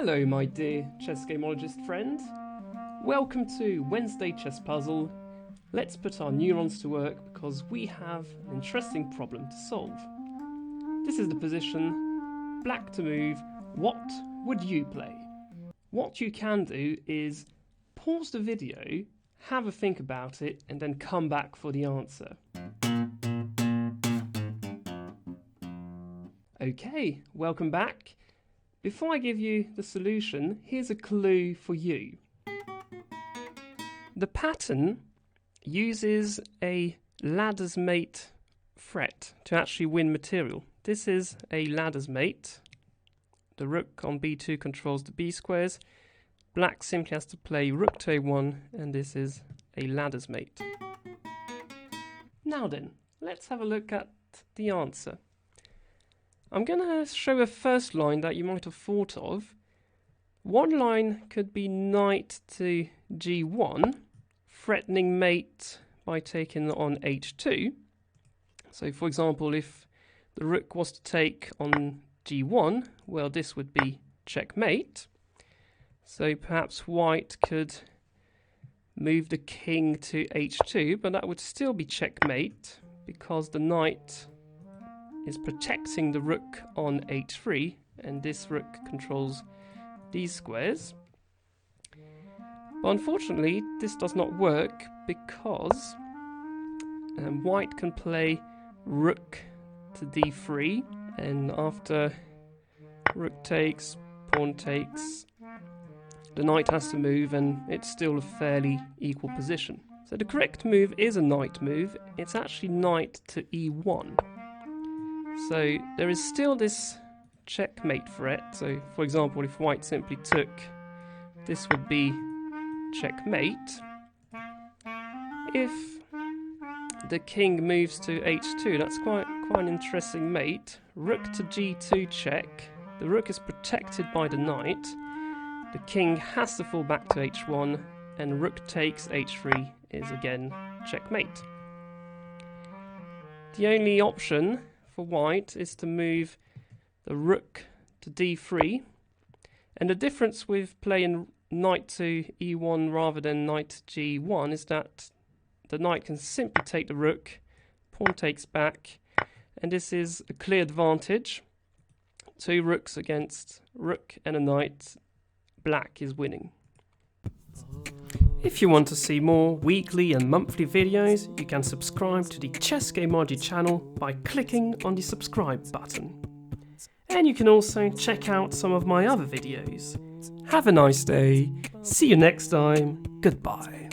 Hello my dear Chessgamologist friend. Welcome to Wednesday Chess Puzzle. Let's put our neurons to work because we have an interesting problem to solve. This is the position, black to move. What would you play? What you can do is pause the video, have a think about it, and then come back for the answer. Okay, welcome back. Before I give you the solution, here's a clue for you. The pattern uses a ladder's mate threat to actually win material. This is a ladder's mate. The rook on b2 controls the b squares. Black simply has to play rook to a1, and this is a ladder's mate. Now then, let's have a look at the answer. I'm going to show a first line that you might have thought of. One line could be knight to g1, threatening mate by taking on h2. So for example, if the rook was to take on g1, well, this would be checkmate. So perhaps white could move the king to h2, but that would still be checkmate because the knight is protecting the rook on h3, and this rook controls these squares. But unfortunately, this does not work because white can play rook to d3, and after rook takes, pawn takes, the knight has to move, and it's still a fairly equal position. So the correct move is a knight move. It's actually knight to e1. So there is still this checkmate threat. So for example, if white simply took, this would be checkmate. If the king moves to h2, that's quite an interesting mate. Rook to g2 check. The rook is protected by the knight. The king has to fall back to h1, and rook takes h3 is again checkmate. The only option for white is to move the rook to d3, and the difference with playing knight to e1 rather than knight to g1 is that the knight can simply take the rook, pawn takes back, and this is a clear advantage. Two rooks against rook and a knight, black is winning. If you want to see more weekly and monthly videos, you can subscribe to the Chessgamology channel by clicking on the subscribe button. And you can also check out some of my other videos. Have a nice day, see you next time, goodbye.